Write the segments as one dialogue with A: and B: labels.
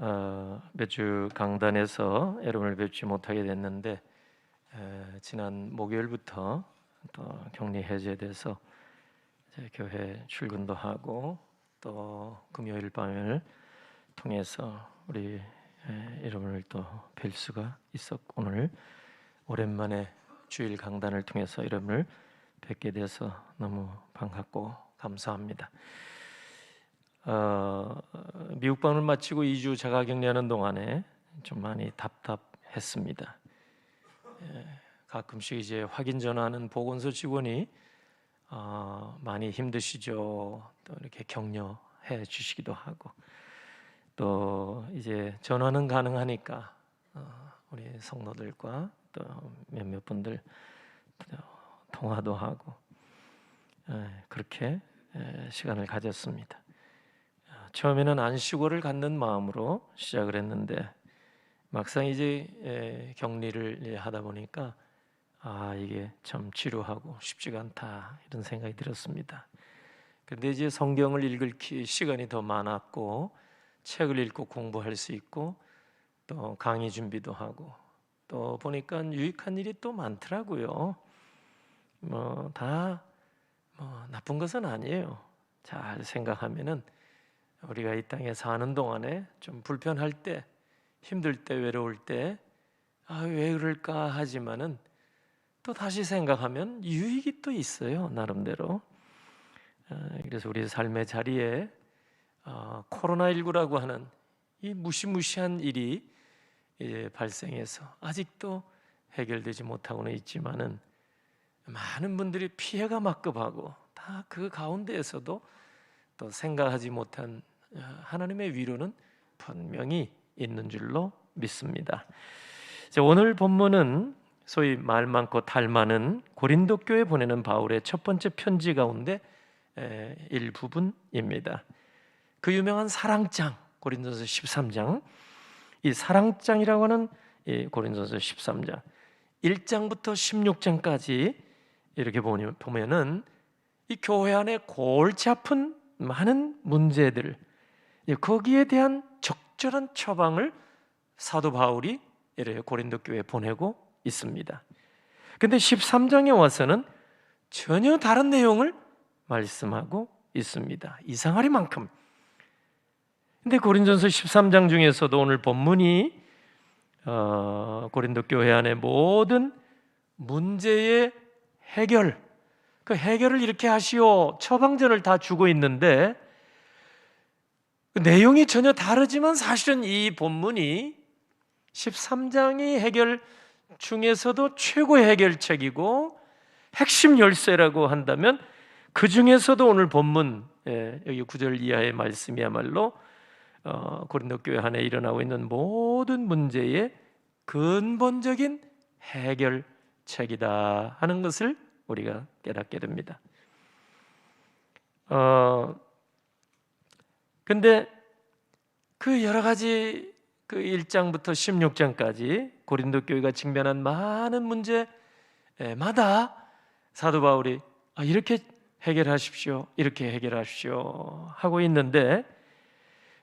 A: 몇 주 강단에서 여러분을 뵙지 못하게 됐는데 지난 목요일부터 또 격리 해제돼서 이제 교회 출근도 하고 또 금요일 밤을 통해서 우리 여러분을 또 뵐 수가 있었고 오늘 오랜만에 주일 강단을 통해서 여러분을 뵙게 돼서 너무 반갑고 감사합니다. 미국 방문을 마치고 2주 자가격리하는 동안에 좀 많이 답답했습니다. 가끔씩 이제 확인 전화하는 보건소 직원이 많이 힘드시죠? 또 이렇게 격려해 주시기도 하고 또 이제 전화는 가능하니까 우리 성도들과 또 몇몇 분들 통화도 하고 그렇게 시간을 가졌습니다. 처음에는 안식월을 갖는 마음으로 시작을 했는데 막상 이제 격리를 하다 보니까 이게 참 지루하고 쉽지가 않다 이런 생각이 들었습니다. 그런데 이제 성경을 읽을 시간이 더 많았고 책을 읽고 공부할 수 있고 또 강의 준비도 하고 또 보니까 유익한 일이 또 많더라고요. 다 나쁜 것은 아니에요. 잘 생각하면은 우리가 이 땅에 사는 동안에 좀 불편할 때, 힘들 때, 외로울 때 왜 그럴까 하지만은 또 다시 생각하면 유익이 또 있어요, 나름대로. 그래서 우리 삶의 자리에 코로나19라고 하는 이 무시무시한 일이 발생해서 아직도 해결되지 못하고는 있지만은 많은 분들이 피해가 막급하고 다 그 가운데에서도 또 생각하지 못한 하나님의 위로는 분명히 있는 줄로 믿습니다. 오늘 본문은 소위 말 많고 탈 많은 고린도 교회에 보내는 바울의 첫 번째 편지 가운데 일부분입니다. 그 유명한 사랑장 고린도서 13장, 이 사랑장이라고 하는 고린도서 13장 1장부터 16장까지 이렇게 보면은 이 교회 안에 골치 아픈 많은 문제들, 거기에 대한 적절한 처방을 사도 바울이 고린도 교회에 보내고 있습니다. 근데 13장에 와서는 전혀 다른 내용을 말씀하고 있습니다. 이상하리만큼. 근데 고린도서 13장 중에서도 오늘 본문이 고린도 교회 안의 모든 문제의 해결, 그 해결을 이렇게 하시오 처방전을 다 주고 있는데 그 내용이 전혀 다르지만 사실은 이 본문이 13장의 해결 중에서도 최고의 해결책이고 핵심 열쇠라고 한다면 그 중에서도 오늘 본문 여기 9절 이하의 말씀이야말로 고린도 교회 안에 일어나고 있는 모든 문제의 근본적인 해결책이다 하는 것을 우리가 깨닫게 됩니다. 근데 그 여러 가지 그 1장부터 16장까지 고린도 교회가 직면한 많은 문제마다 사도 바울이 이렇게 해결하십시오, 이렇게 해결하십시오 하고 있는데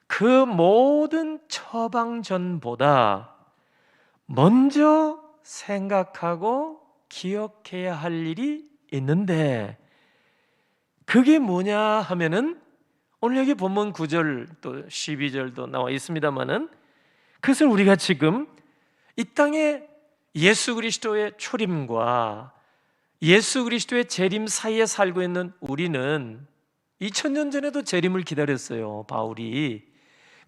A: 그 모든 처방전보다 먼저 생각하고 기억해야 할 일이 있는데 그게 뭐냐 하면은 오늘 여기 본문 9절 또 12절도 나와 있습니다만은 그것은 우리가 지금 이 땅에 예수 그리스도의 초림과 예수 그리스도의 재림 사이에 살고 있는 우리는 2000년 전에도 재림을 기다렸어요, 바울이.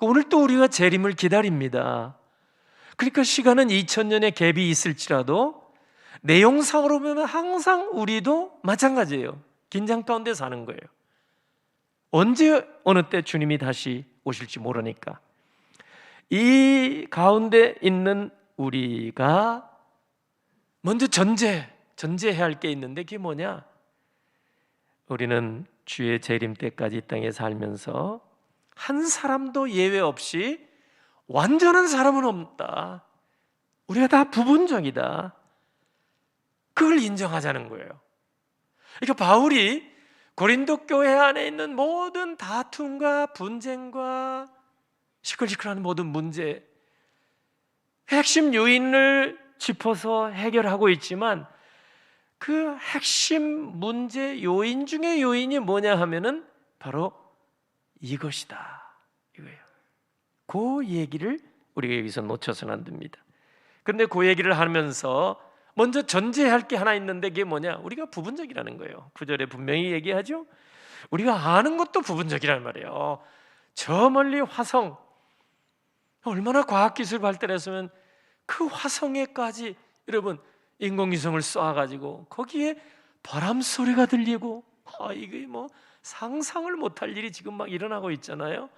A: 오늘 또 우리가 재림을 기다립니다. 그러니까 시간은 2000년의 갭이 있을지라도 내용상으로 보면 항상 우리도 마찬가지예요. 긴장 가운데 사는 거예요. 언제 어느 때 주님이 다시 오실지 모르니까 이 가운데 있는 우리가 먼저 전제해야 할 게 있는데 그게 뭐냐? 우리는 주의 재림 때까지 이 땅에 살면서 한 사람도 예외 없이 완전한 사람은 없다. 우리가 다 부분적이다. 그걸 인정하자는 거예요. 그러니까 바울이 고린도 교회 안에 있는 모든 다툼과 분쟁과 시끌시끌한 모든 문제, 핵심 요인을 짚어서 해결하고 있지만 그 핵심 문제 요인 중에 요인이 뭐냐 하면은 바로 이것이다, 이거예요. 그 얘기를 우리가 여기서 놓쳐서는 안 됩니다. 그런데 그 얘기를 하면서 먼저 전제할 게 하나 있는데 그게 뭐냐? 우리가 부분적이라는 거예요. 9절에 분명히 얘기하죠. 우리가 아는 것도 부분적이란 말이에요. 저 멀리 화성, 얼마나 과학기술 발달했으면 그 화성에까지 여러분 인공위성을 쏴가지고 거기에 바람 소리가 들리고, 이게 뭐 상상을 못할 일이 지금 막 일어나고 있잖아요.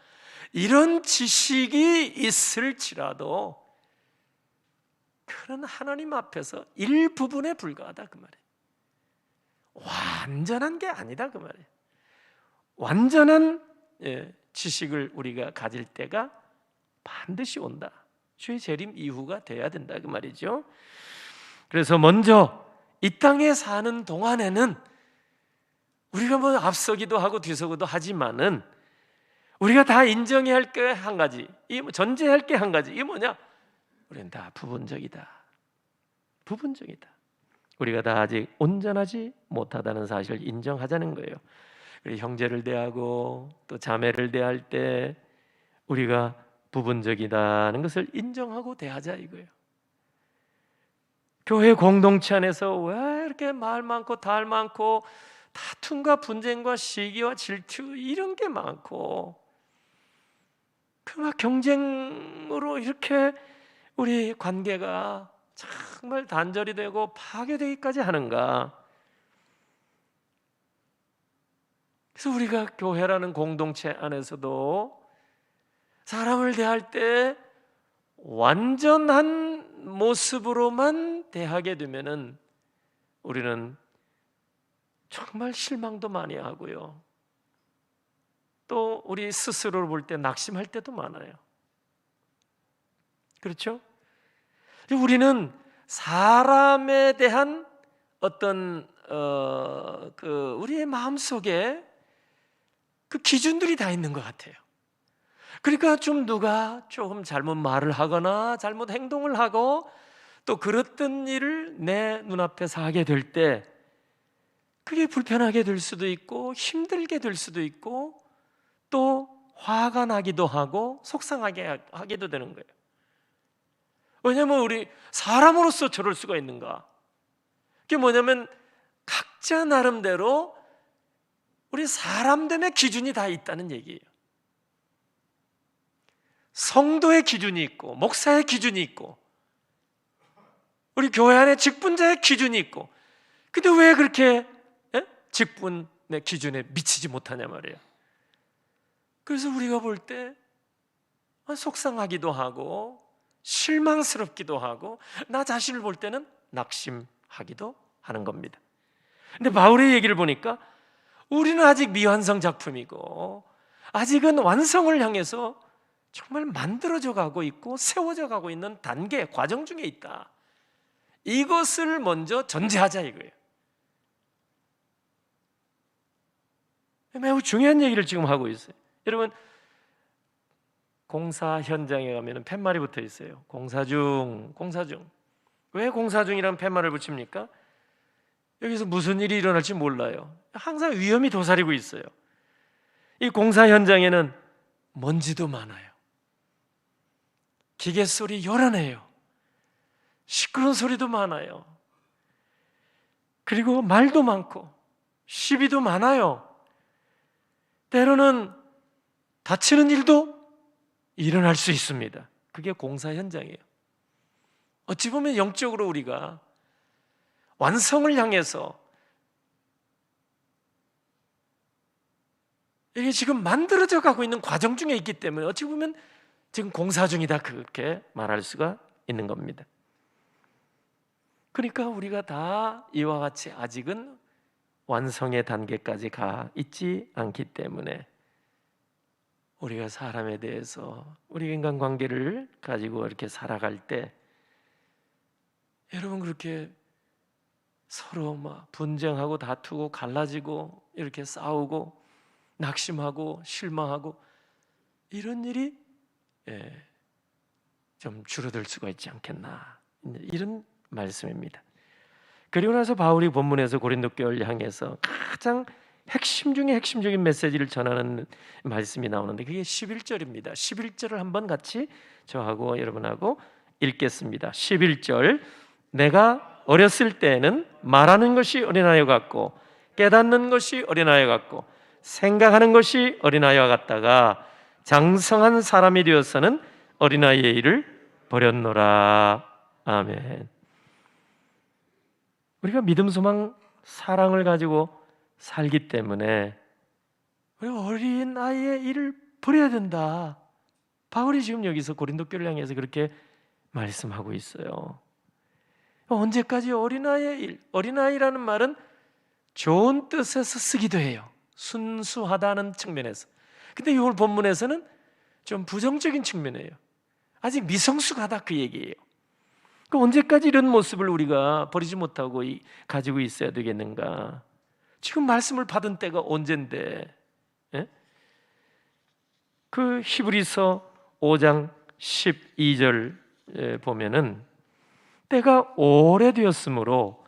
A: 이런 지식이 있을지라도 그런 하나님 앞에서 일부분에 불과하다 그 말이에요. 완전한 게 아니다 그 말이에요. 완전한 지식을 우리가 가질 때가 반드시 온다. 주의 재림 이후가 돼야 된다 그 말이죠. 그래서 먼저 이 땅에 사는 동안에는 우리가 뭐 앞서기도 하고 뒤서기도 하지만은 우리가 다 인정해야 할 게 한 가지, 전제할 게 한 가지, 이게 뭐냐? 우리는 다 부분적이다. 부분적이다. 우리가 다 아직 온전하지 못하다는 사실을 인정하자는 거예요. 그래서 형제를 대하고 또 자매를 대할 때 우리가 부분적이다는 것을 인정하고 대하자 이거예요. 교회 공동체 안에서 왜 이렇게 말 많고 달 많고 다툼과 분쟁과 시기와 질투 이런 게 많고 그 막 경쟁으로 이렇게 우리 관계가 정말 단절이 되고 파괴되기까지 하는가? 그래서 우리가 교회라는 공동체 안에서도 사람을 대할 때 완전한 모습으로만 대하게 되면은 우리는 정말 실망도 많이 하고요. 또 우리 스스로를 볼 때 낙심할 때도 많아요. 그렇죠? 우리는 사람에 대한 어떤 우리의 마음 속에 그 기준들이 다 있는 것 같아요. 그러니까 좀 누가 조금 잘못 말을 하거나 잘못 행동을 하고 또 그랬던 일을 내 눈앞에서 하게 될 때 그게 불편하게 될 수도 있고 힘들게 될 수도 있고 또 화가 나기도 하고 속상하게 하기도 되는 거예요. 왜냐하면 우리 사람으로서 저럴 수가 있는가? 그게 뭐냐면 각자 나름대로 우리 사람됨의 기준이 다 있다는 얘기예요. 성도의 기준이 있고 목사의 기준이 있고 우리 교회 안에 직분자의 기준이 있고, 근데 왜 그렇게 직분의 기준에 미치지 못하냐 말이에요. 그래서 우리가 볼 때 속상하기도 하고 실망스럽기도 하고 나 자신을 볼 때는 낙심하기도 하는 겁니다. 근데 바울의 얘기를 보니까 우리는 아직 미완성 작품이고 아직은 완성을 향해서 정말 만들어져 가고 있고 세워져 가고 있는 단계, 과정 중에 있다. 이것을 먼저 전제하자 이거예요. 매우 중요한 얘기를 지금 하고 있어요. 여러분 공사 현장에 가면 팻말이 붙어 있어요. 공사 중. 왜 공사 중이라는 팻말을 붙입니까? 여기서 무슨 일이 일어날지 몰라요. 항상 위험이 도사리고 있어요. 이 공사 현장에는 먼지도 많아요. 기계 소리 요란해요. 시끄러운 소리도 많아요. 그리고 말도 많고 시비도 많아요. 때로는 다치는 일도 일어날 수 있습니다. 그게 공사 현장이에요. 어찌 보면 영적으로 우리가 완성을 향해서 이게 지금 만들어져 가고 있는 과정 중에 있기 때문에 어찌 보면 지금 공사 중이다 그렇게 말할 수가 있는 겁니다. 그러니까 우리가 다 이와 같이 아직은 완성의 단계까지 가 있지 않기 때문에 우리가 사람에 대해서 우리 인간관계를 가지고 이렇게 살아갈 때 여러분 그렇게 서로 막 분쟁하고 다투고 갈라지고 이렇게 싸우고 낙심하고 실망하고 이런 일이 좀 줄어들 수가 있지 않겠나, 이런 말씀입니다. 그리고 나서 바울이 본문에서 고린도 교회를 향해서 가장 핵심 중에 핵심적인 메시지를 전하는 말씀이 나오는데 그게 11절입니다. 11절을 한번 같이 저하고 여러분하고 읽겠습니다. 11절, 내가 어렸을 때에는 말하는 것이 어린아이 같고 깨닫는 것이 어린아이 같고 생각하는 것이 어린아이와 같다가 장성한 사람이 되어서는 어린아이의 일을 버렸노라. 아멘. 우리가 믿음, 소망, 사랑을 가지고 살기 때문에 우리가 어린아이의 일을 버려야 된다. 바울이 지금 여기서 고린도 교회를 향해서 그렇게 말씀하고 있어요. 언제까지 어린아이의 일, 어린아이라는 말은 좋은 뜻에서 쓰기도 해요. 순수하다는 측면에서. 근데 이걸 본문에서는 좀 부정적인 측면이에요. 아직 미성숙하다, 그 얘기예요. 언제까지 이런 모습을 우리가 버리지 못하고 가지고 있어야 되겠는가? 지금 말씀을 받은 때가 언젠데? 예? 그 히브리서 5장 12절 보면은 때가 오래되었으므로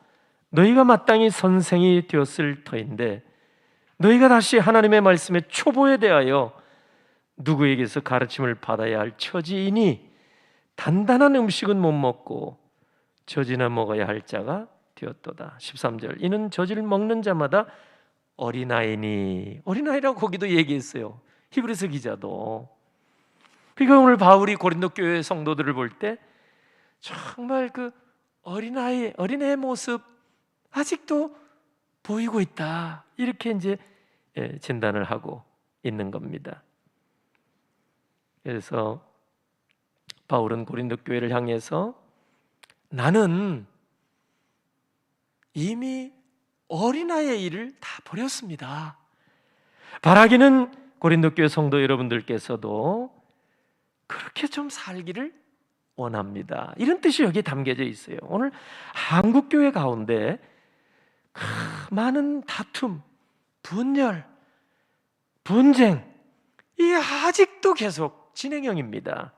A: 너희가 마땅히 선생이 되었을 터인데 너희가 다시 하나님의 말씀의 초보에 대하여 누구에게서 가르침을 받아야 할 처지이니 단단한 음식은 못 먹고 젖이나 먹어야 할 자가 되었도다. 13절, 이는 젖을 먹는 자마다 어린아이니. 어린아이라고 거기도 얘기했어요, 히브리서 기자도. 그러니까 오늘 바울이 고린도 교회 성도들을 볼 때 정말 그 어린애의 모습 아직도 보이고 있다, 이렇게 이제 진단을 하고 있는 겁니다. 그래서 바울은 고린도 교회를 향해서 나는 이미 어린아이의 일을 다 버렸습니다. 바라기는 고린도 교회 성도 여러분들께서도 그렇게 좀 살기를 원합니다, 이런 뜻이 여기에 담겨져 있어요. 오늘 한국 교회 가운데 많은 다툼, 분열, 분쟁, 이 아직도 계속 진행형입니다.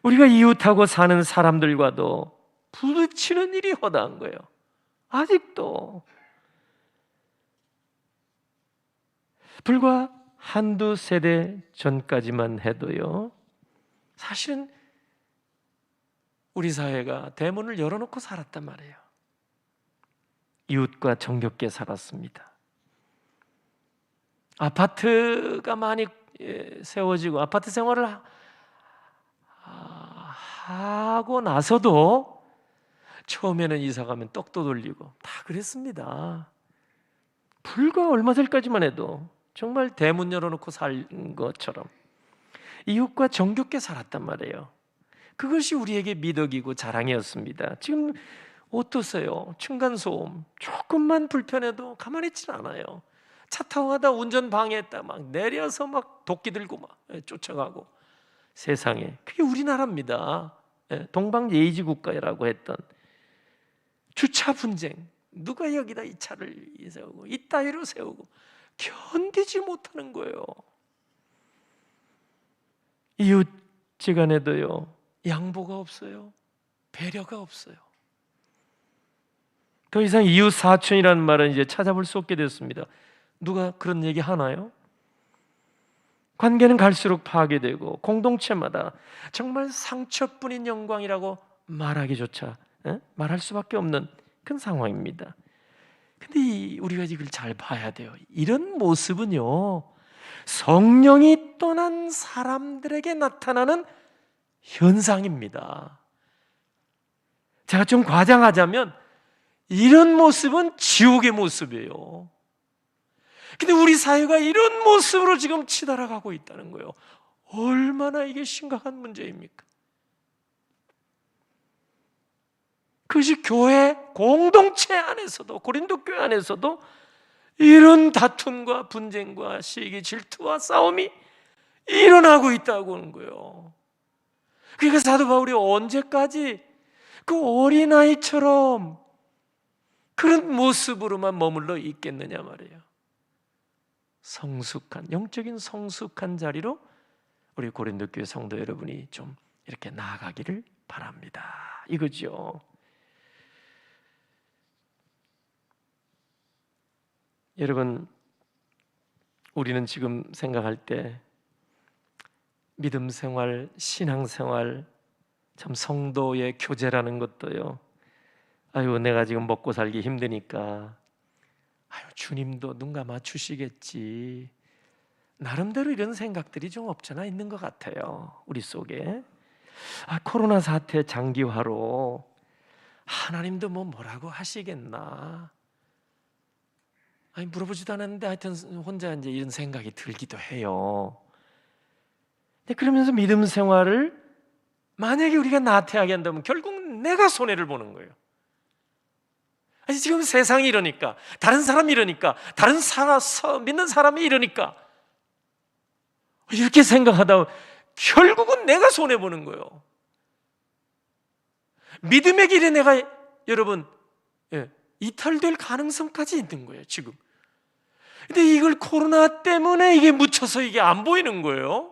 A: 우리가 이웃하고 사는 사람들과도 부딪히는 일이 허다한 거예요. 아직도. 불과 한두 세대 전까지만 해도요, 사실은 우리 사회가 대문을 열어놓고 살았단 말이에요. 이웃과 정겹게 살았습니다. 아파트가 많이 세워지고 아파트 생활을 하고 나서도 처음에는 이사가면 떡도 돌리고 다 그랬습니다. 불과 얼마 전까지만 해도 정말 대문 열어놓고 산 것처럼 이웃과 정겹게 살았단 말이에요. 그것이 우리에게 미덕이고 자랑이었습니다. 지금 어떠세요? 층간소음 조금만 불편해도 가만히 있지 않아요. 차 타고 가다 운전 방해했다 막 내려서 막 도끼 들고 막 쫓아가고. 세상에, 그게 우리나라입니다. 동방예의지 국가라고 했던 주차 분쟁, 누가 여기다 이 차를 세우고 이따위로 세우고 견디지 못하는 거예요. 이웃지간에도요, 양보가 없어요. 배려가 없어요. 더 이상 이웃 사촌이라는 말은 이제 찾아볼 수 없게 됐습니다. 누가 그런 얘기 하나요? 관계는 갈수록 파괴되고 공동체마다 정말 상처뿐인 영광이라고 말하기조차 말할 수밖에 없는 그런 상황입니다. 근데 우리가 이걸 잘 봐야 돼요. 이런 모습은요, 성령이 떠난 사람들에게 나타나는 현상입니다. 제가 좀 과장하자면 이런 모습은 지옥의 모습이에요. 근데 우리 사회가 이런 모습으로 지금 치달아가고 있다는 거예요. 얼마나 이게 심각한 문제입니까? 그것이 교회 공동체 안에서도, 고린도 교회 안에서도 이런 다툼과 분쟁과 시기, 질투와 싸움이 일어나고 있다고 하는 거예요. 그러니까 사도 바울이 언제까지 그 어린아이처럼 그런 모습으로만 머물러 있겠느냐 말이에요. 성숙한, 영적인 성숙한 자리로 우리 고린도 교회 성도 여러분이 좀 이렇게 나아가기를 바랍니다. 이거죠. 여러분, 우리는 지금 생각할 때 믿음 생활, 신앙 생활, 참 성도의 교제라는 것도요, 아유 내가 지금 먹고 살기 힘드니까 아유 주님도 눈 감아 주시겠지, 나름대로 이런 생각들이 좀 없잖아 있는 것 같아요. 우리 속에 코로나 사태 장기화로 하나님도 뭐라고 하시겠나, 아니 물어보지도 않았는데 하여튼 혼자 이제 이런 생각이 들기도 해요. 근데 그러면서 믿음 생활을 만약에 우리가 나태하게 한다면 결국 내가 손해를 보는 거예요. 아니 지금 세상이 이러니까, 다른 사람이 이러니까, 다른 믿는 사람이 이러니까 이렇게 생각하다 결국은 내가 손해 보는 거예요. 믿음의 길에 내가 여러분 이탈될 가능성까지 있는 거예요 지금. 근데 이걸 코로나 때문에 이게 묻혀서 이게 안 보이는 거예요.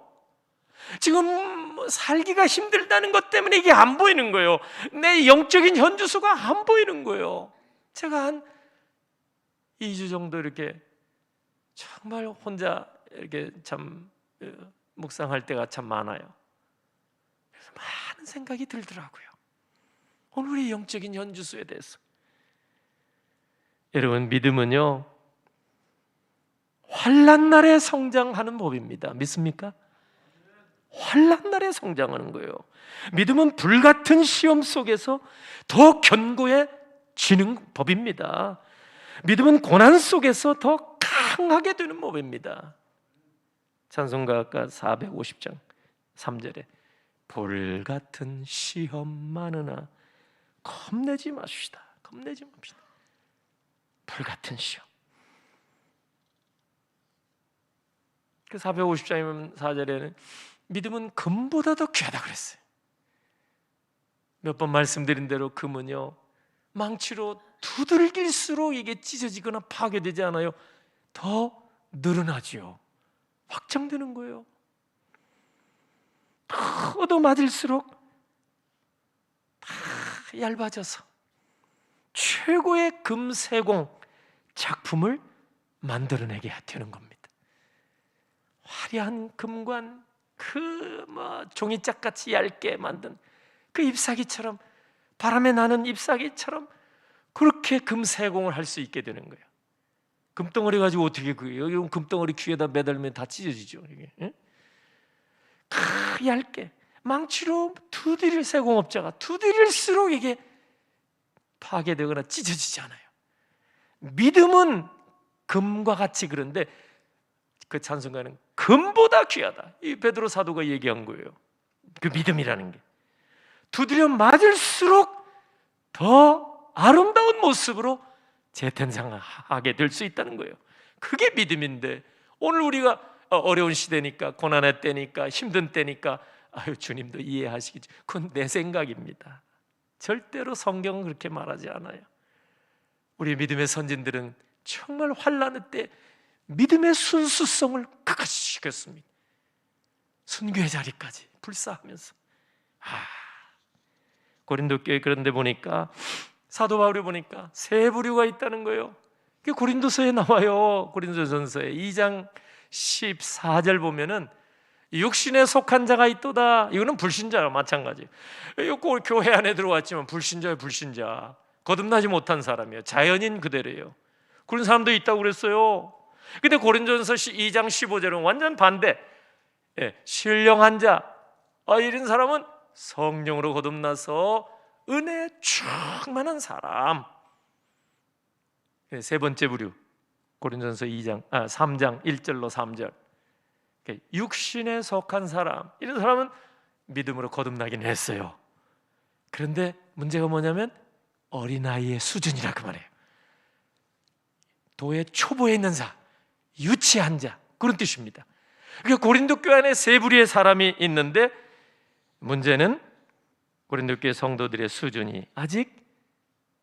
A: 지금 살기가 힘들다는 것 때문에 이게 안 보이는 거예요. 내 영적인 현주소가 안 보이는 거예요. 제가 한 2주 정도 이렇게 정말 혼자 이렇게 참 묵상할 때가 참 많아요. 그래서 많은 생각이 들더라고요. 오늘의 영적인 현주소에 대해서. 여러분, 믿음은요 환난 날에 성장하는 법입니다. 믿습니까? 환난 날에 성장하는 거예요. 믿음은 불같은 시험 속에서 더 견고해지는 법입니다. 믿음은 고난 속에서 더 강하게 되는 법입니다. 찬송가 아까 450장 3절에 불같은 시험 많으나 겁내지 마시다. 겁내지 맙시다. 불같은 시험. 그 450장 4절에는 믿음은 금보다 더 귀하다 그랬어요. 몇 번 말씀드린 대로 금은요 망치로 두들길수록 이게 찢어지거나 파괴되지 않아요. 더 늘어나지요. 확장되는 거예요. 더 얻어맞을수록 다 얇아져서 최고의 금세공 작품을 만들어내게 되는 겁니다. 화려한 금관, 그 종이짝같이 얇게 만든 그 잎사귀처럼, 바람에 나는 잎사귀처럼 그렇게 금세공을 할 수 있게 되는 거예요. 금덩어리 가지고 어떻게 여기 금덩어리 귀에다 매달면 다 찢어지죠. 이게 얇게 망치로 두드릴 세공업자가 두드릴수록 이게 파괴되거나 찢어지지 않아요. 믿음은 금과 같이, 그런데 그 찬송가는 금보다 귀하다. 이 베드로 사도가 얘기한 거예요. 그 믿음이라는 게 두드려 맞을수록 더 아름다운 모습으로 재탄생하게 될 수 있다는 거예요. 그게 믿음인데, 오늘 우리가 어려운 시대니까, 고난의 때니까, 힘든 때니까 아유 주님도 이해하시겠죠. 그건 내 생각입니다. 절대로 성경은 그렇게 말하지 않아요. 우리 믿음의 선진들은 정말 환난의 때 믿음의 순수성을 끝까지 지켰습니다. 순교의 자리까지 불사하면서. 고린도 교회 그런데 보니까, 사도 바울이 보니까 세 부류가 있다는 거예요. 그게 고린도서에 나와요. 고린도전서에 2장 14절 보면은 육신에 속한 자가 있도다. 이거는 불신자와 마찬가지. 꼭 교회 안에 들어왔지만 불신자예요. 불신자, 거듭나지 못한 사람이에요. 자연인 그대로예요. 그런 사람도 있다고 그랬어요. 근데 고린도전서 2장 15절은 완전 반대. 신령한 자, 이런 사람은 성령으로 거듭나서 은혜에 충만한 사람. 세 번째 부류, 고린도전서 3장 1절로 3절. 육신에 속한 사람, 이런 사람은 믿음으로 거듭나긴 했어요. 그런데 문제가 뭐냐면 어린아이의 수준이라 그 말이에요. 도의 초보에 있는 자, 유치한 자, 그런 뜻입니다. 그러니까 고린도 교회 안에 세 부류의 사람이 있는데, 문제는 고린도 교회 성도들의 수준이 아직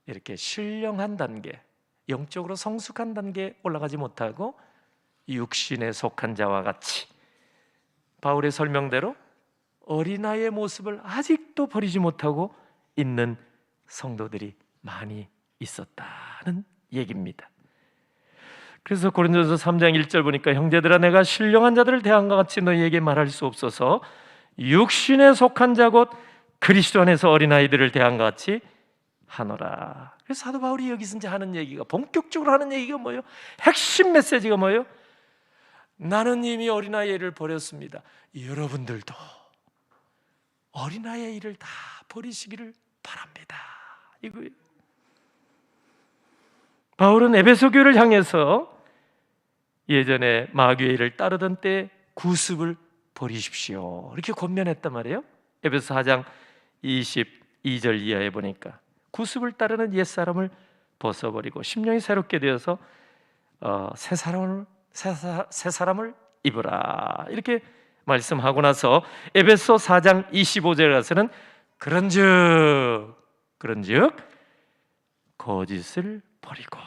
A: 이렇게 신령한 단계, 영적으로 성숙한 단계에 올라가지 못하고 육신에 속한 자와 같이 바울의 설명대로 어린아이의 모습을 아직도 버리지 못하고 있는 성도들이 많이 있었다는 얘기입니다. 그래서 고린도전서 3장 1절 보니까 형제들아 내가 신령한 자들을 대함과 같이 너희에게 말할 수 없어서 육신에 속한 자 곧 그리스도 안에서 어린아이들을 대함과 같이 하노라. 그래서 사도 바울이 여기서 이제 하는 얘기가, 본격적으로 하는 얘기가 뭐예요? 핵심 메시지가 뭐예요? 나는 이미 어린아이의 일을 버렸습니다. 여러분들도 어린아이의 일을 다 버리시기를 바랍니다. 이거예요. 바울은 에베소 교회를 향해서 예전에 마귀의 일을 따르던 때 구습을 버리십시오 이렇게 권면했단 말이에요. 에베소 4장 22절 이하에 보니까 구습을 따르는 옛사람을 벗어버리고 심령이 새롭게 되어서 새 사람을 입으라 이렇게 말씀하고 나서 에베소 4장 25절에 가서는 그런즉 거짓을 버리고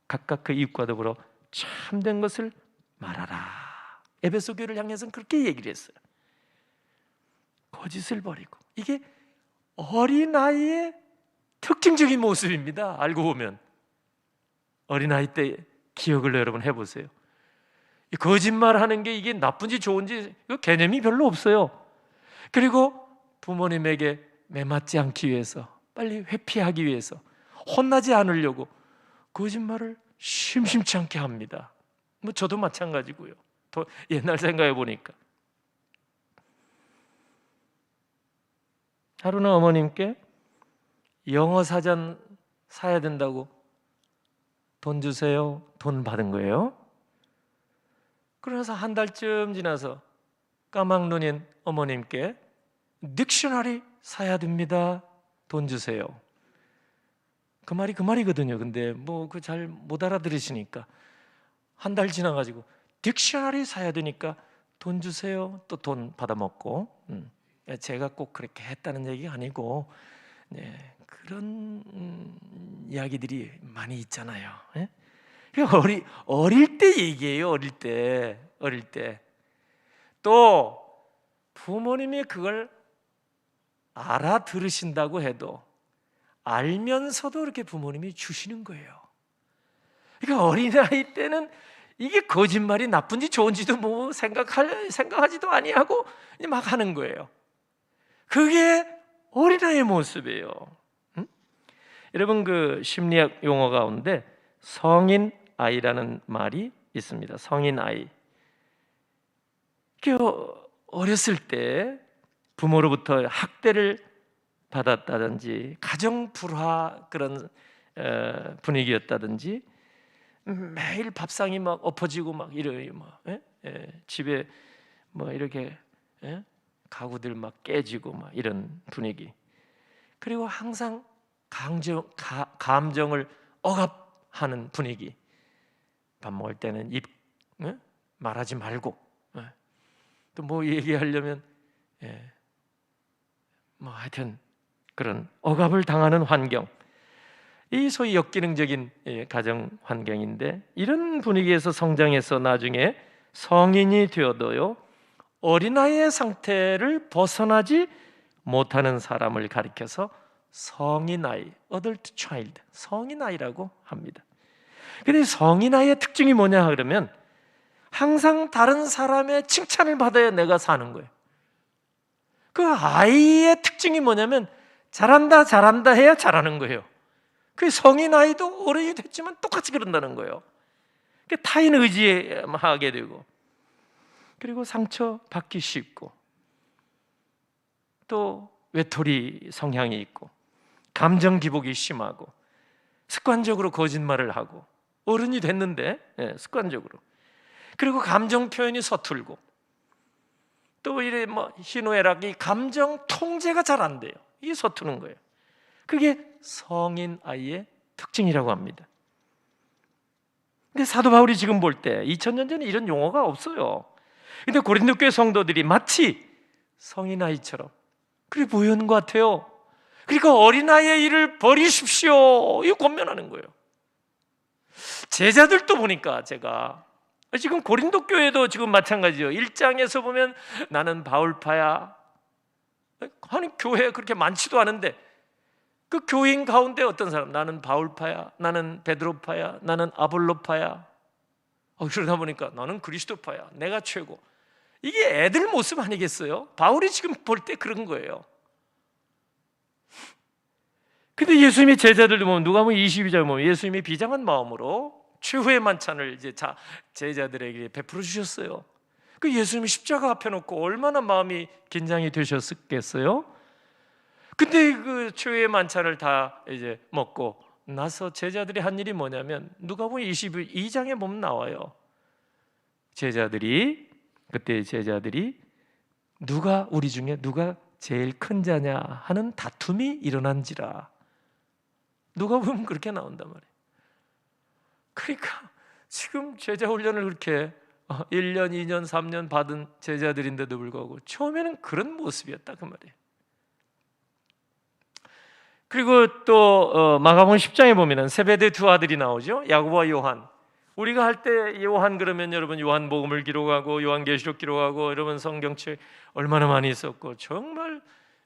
A: 각각 그 이웃과 더불어 참된 것을 말하라. 에베소 교회를 향해서는 그렇게 얘기를 했어요. 거짓을 버리고. 이게 어린아이의 특징적인 모습입니다. 알고 보면 어린아이 때 기억을 여러분 해보세요. 이 거짓말하는 게 이게 나쁜지 좋은지 개념이 별로 없어요. 그리고 부모님에게 매맞지 않기 위해서, 빨리 회피하기 위해서, 혼나지 않으려고 거짓말을 심심치 않게 합니다. 뭐 저도 마찬가지고요. 더 옛날 생각해 보니까 하루는 어머님께 영어 사전 사야 된다고 돈 주세요. 돈 받은 거예요. 그래서 한 달쯤 지나서 까막눈인 어머님께 딕셔너리 사야 됩니다. 돈 주세요. 그 말이 그 말이거든요. 근데 뭐 그 잘 못 알아들으시니까 한 달 지나가지고 딕셔너리 사야 되니까 돈 주세요. 또 돈 받아먹고. 제가 꼭 그렇게 했다는 얘기가 아니고 그런 이야기들이 많이 있잖아요. 예? 어릴 때 얘기예요. 어릴 때. 또 부모님이 그걸 알아들으신다고 해도 알면서도 이렇게 부모님이 주시는 거예요. 그러니까 어린아이 때는 이게 거짓말이 나쁜지 좋은지도 뭐 생각하지도 아니하고 막 하는 거예요. 그게 어린아이의 모습이에요. 여러분 그 심리학 용어 가운데 성인 아이라는 말이 있습니다. 성인 아이. 어렸을 때 부모로부터 학대를 받았다든지 가정 불화 그런 분위기였다든지 매일 밥상이 막 엎어지고 막 이래요. 막 집에 뭐 이렇게 가구들 막 깨지고 막 이런 분위기. 그리고 항상 감정을 억압하는 분위기. 밥 먹을 때는 입 말하지 말고 또 뭐 얘기하려면 뭐 하여튼 그런 억압을 당하는 환경. 이 소위 역기능적인 가정 환경인데 이런 분위기에서 성장해서 나중에 성인이 되어도요 어린아이의 상태를 벗어나지 못하는 사람을 가리켜서 성인아이, adult child, 성인아이라고 합니다. 근데 성인아이의 특징이 뭐냐 그러면 항상 다른 사람의 칭찬을 받아야 내가 사는 거예요. 그 아이의 특징이 뭐냐면 잘한다 해야 잘하는 거예요. 그 성인아이도 어른이 됐지만 똑같이 그런다는 거예요. 타인 의지하게 되고 그리고 상처 받기 쉽고 또 외톨이 성향이 있고 감정 기복이 심하고 습관적으로 거짓말을 하고 어른이 됐는데 습관적으로 그리고 감정 표현이 서툴고 또 이래 뭐 희노애락이 감정 통제가 잘 안 돼요. 이게 서투는 거예요. 그게 성인 아이의 특징이라고 합니다. 근데 사도 바울이 지금 볼 때 2000년 전에 이런 용어가 없어요. 근데 고린도 교회 성도들이 마치 성인 아이처럼 그래 보이는 것 같아요. 그러니까 어린아이의 일을 버리십시오. 이거 권면하는 거예요. 제자들도 보니까 제가 지금 고린도 교회도 지금 마찬가지예요. 1장에서 보면 나는 바울파야. 아니 교회 그렇게 많지도 않은데 그 교인 가운데 어떤 사람, 나는 바울파야, 나는 베드로파야, 나는 아볼로파야. 그러다 보니까 나는 그리스도파야, 내가 최고. 이게 애들 모습 아니겠어요? 바울이 지금 볼 때 그런 거예요. 근데 예수님의 제자들도 보면 누가복음 22장 보면 예수님이 비장한 마음으로 최후의 만찬을 이제 제자들에게 베풀어 주셨어요. 그 예수님이 십자가 앞에 놓고 얼마나 마음이 긴장이 되셨겠어요? 근데 그 최후의 만찬을 다 이제 먹고 나서 제자들이 한 일이 뭐냐면 누가복음 22장에 보면 나와요. 그때 제자들이 우리 중에 누가 제일 큰 자냐 하는 다툼이 일어난지라. 누가복음 그렇게 나온단 말이에요. 그러니까 지금 제자 훈련을 그렇게 1년, 2년, 3년 받은 제자들인데도 불구하고 처음에는 그런 모습이었다 그 말이에요. 그리고 또 마가복음 10장에 보면은 세베대 두 아들이 나오죠. 야고보와 요한. 우리가 할 때 요한 그러면 여러분 요한복음을 기록하고 요한계시록 기록하고 여러분 성경책 얼마나 많이 있었고 정말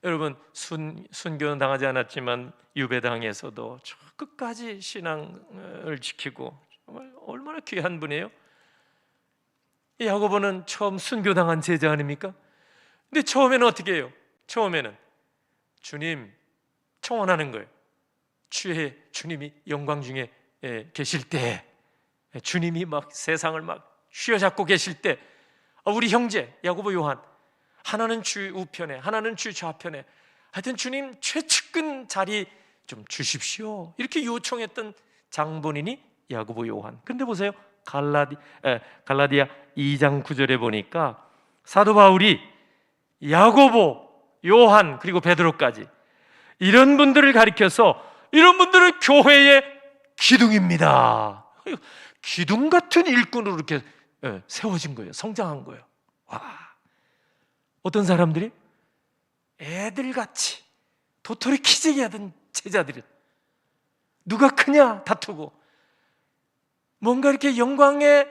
A: 여러분 순교는 당하지 않았지만 유배당에서도 저 끝까지 신앙을 지키고 정말 얼마나 귀한 분이에요. 야고보는 처음 순교당한 제자 아닙니까? 근데 처음에는 어떻게 해요? 처음에는 주님 청원하는 거예요. 주님이 영광 중에 계실 때, 주님이 막 세상을 막 휘어잡고 계실 때, 우리 형제 야고보 요한, 하나는 주 우편에 하나는 주 좌편에, 하여튼 주님 최측근 자리 좀 주십시오, 이렇게 요청했던 장본인이 야고보 요한. 근데 보세요, 갈라디아 2장 9절에 보니까 사도 바울이 야고보, 요한 그리고 베드로까지 이런 분들을 가리켜서 이런 분들은 교회의 기둥입니다. 기둥 같은 일꾼으로 이렇게 세워진 거예요. 성장한 거예요. 와, 어떤 사람들이 애들같이 도토리 키재기 하던 제자들이 누가 크냐 다투고 뭔가 이렇게 영광의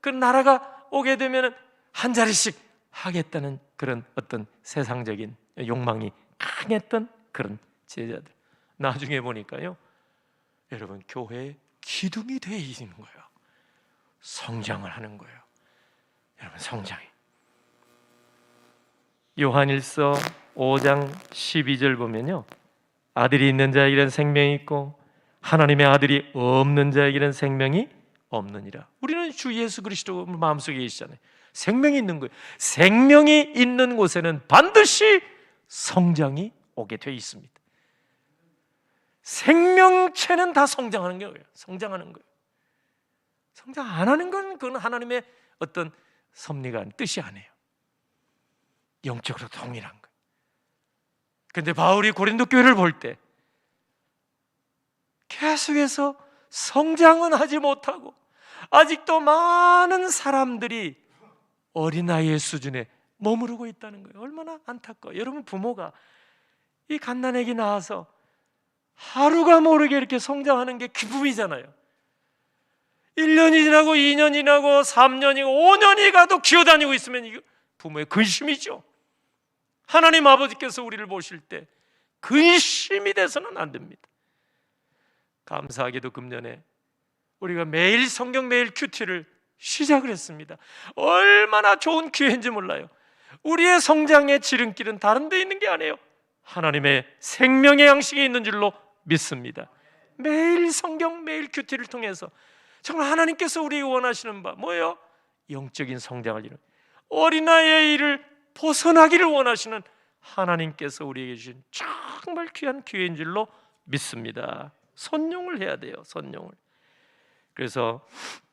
A: 그 나라가 오게 되면 한 자리씩 하겠다는 그런 어떤 세상적인 욕망이 강했던 그런 제자들. 나중에 보니까요, 여러분 교회의 기둥이 되어 있는 거예요. 성장을 하는 거예요. 여러분 성장이. 요한일서 5장 12절 보면요, 아들이 있는 자에게는 생명이 있고 하나님의 아들이 없는 자에게는 생명이 없느니라. 우리는 주 예수 그리스도 마음속에 계시잖아요. 생명이 있는 거예요. 생명이 있는 곳에는 반드시 성장이 오게 되어 있습니다. 생명체는 다 성장하는 거예요. 성장하는 거예요. 성장 안 하는 건 그건 하나님의 어떤 섭리가 뜻이 아니에요. 영적으로 동일한 거예요. 그런데 바울이 고린도 교회를 볼 때 계속해서 성장은 하지 못하고 아직도 많은 사람들이 어린아이의 수준에 머무르고 있다는 거예요. 얼마나 안타까워요. 여러분 부모가 이 갓난아기 낳아서 하루가 모르게 이렇게 성장하는 게 기쁨이잖아요. 1년이 지나고 2년이 지나고 3년이고 5년이 가도 기어다니고 있으면 이거 부모의 근심이죠. 하나님 아버지께서 우리를 보실 때 근심이 돼서는 안 됩니다. 감사하게도 금년에 우리가 매일 성경 매일 큐티를 시작을 했습니다. 얼마나 좋은 기회인지 몰라요. 우리의 성장의 지름길은 다른 데 있는 게 아니에요. 하나님의 생명의 양식이 있는 줄로 믿습니다. 매일 성경 매일 큐티를 통해서 정말 하나님께서 우리에게 원하시는 바 뭐예요? 영적인 성장을 이루는 어린아이의 일을 벗어나기를 원하시는 하나님께서 우리에게 주신 정말 귀한 기회인 줄로 믿습니다. 선용을 해야 돼요. 선용을. 그래서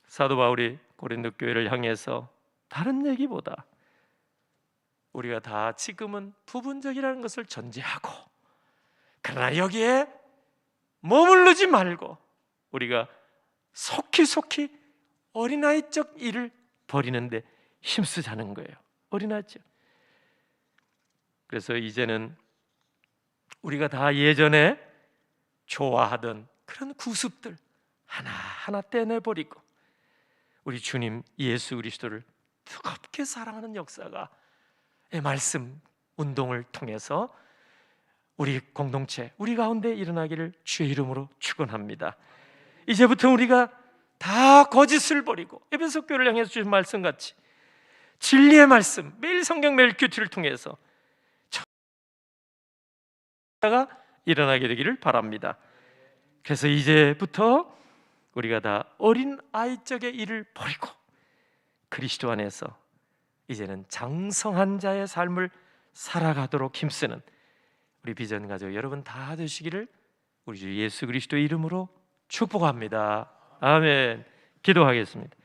A: 사도 바울이 고린도 교회를 향해서 다른 얘기보다 우리가 다 지금은 부분적이라는 것을 전제하고, 그러나 여기에 머무르지 말고 우리가 속히 어린아이적 일을 벌이는데 힘쓰자는 거예요. 어린아이죠. 그래서 이제는 우리가 다 예전에 좋아하던 그런 구습들 하나하나 떼내버리고 우리 주님 예수 그리스도를 뜨겁게 사랑하는 역사가 말씀 운동을 통해서 우리 공동체, 우리 가운데 일어나기를 주의 이름으로 축원합니다. 이제부터 우리가 다 거짓을 버리고 에베소 교회를 향해서 주신 말씀같이 진리의 말씀, 매일 성경 매일 큐티를 통해서 가 일어나게 되기를 바랍니다. 그래서 이제부터 우리가 다 어린 아이적의 일을 버리고 그리스도 안에서 이제는 장성한 자의 삶을 살아가도록 힘쓰는 우리 비전 가족 여러분 다 되시기를 우리 주 예수 그리스도의 이름으로 축복합니다. 아멘. 기도하겠습니다.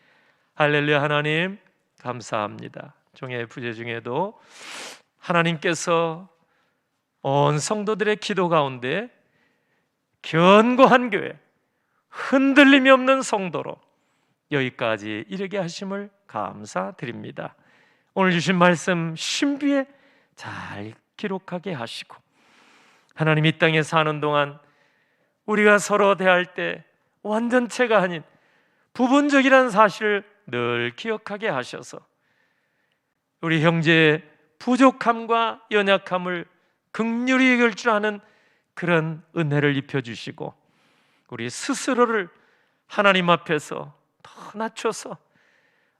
A: 할렐루야. 하나님 감사합니다. 종의 부재 중에도 하나님께서 온 성도들의 기도 가운데 견고한 교회, 흔들림이 없는 성도로 여기까지 이르게 하심을 감사드립니다. 오늘 주신 말씀 신비에 잘 기록하게 하시고 하나님 이 땅에 사는 동안 우리가 서로 대할 때 완전체가 아닌 부분적이라는 사실을 늘 기억하게 하셔서 우리 형제의 부족함과 연약함을 긍휼히 여길 줄 아는 그런 은혜를 입혀주시고 우리 스스로를 하나님 앞에서 더 낮춰서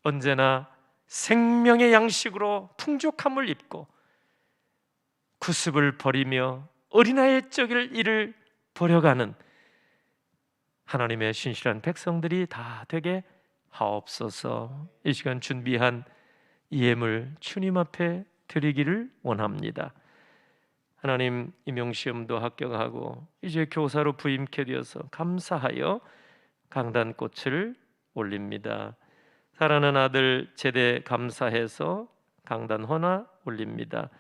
A: 언제나 생명의 양식으로 풍족함을 입고 구습을 버리며 어린아이의 적일 일을 버려가는 하나님의 신실한 백성들이 다 되게 하옵소서. 이 시간 준비한 이 예물 주님 앞에 드리기를 원합니다. 하나님 임용시험도 합격하고 이제 교사로 부임케 되어서 감사하여 강단꽃을 올립니다. 사랑하는 아들 제대 감사해서 강단호나 올립니다.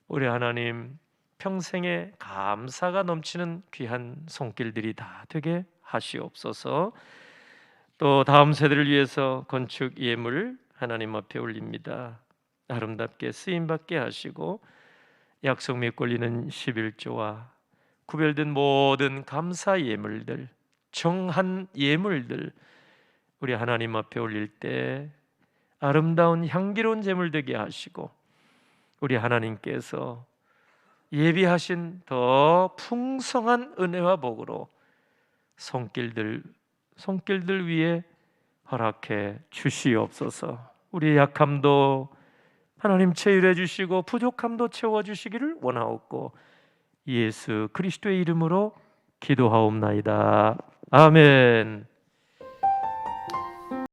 A: 우리 하나님 평생에 감사가 넘치는 귀한 손길들이 다 되게 하시옵소서. 또 다음 세대를 위해서 건축 예물 하나님 앞에 올립니다. 아름답게 쓰임받게 하시고 약속 맺고 올리는 11조와 구별된 모든 감사 예물들, 정한 예물들 우리 하나님 앞에 올릴 때 아름다운 향기로운 제물 되게 하시고 우리 하나님께서 예비하신 더 풍성한 은혜와 복으로 손길들 위에 허락해 주시옵소서. 우리의 약함도 하나님 체휼해 주시고 부족함도 채워 주시기를 원하옵고 예수 그리스도의 이름으로 기도하옵나이다. 아멘.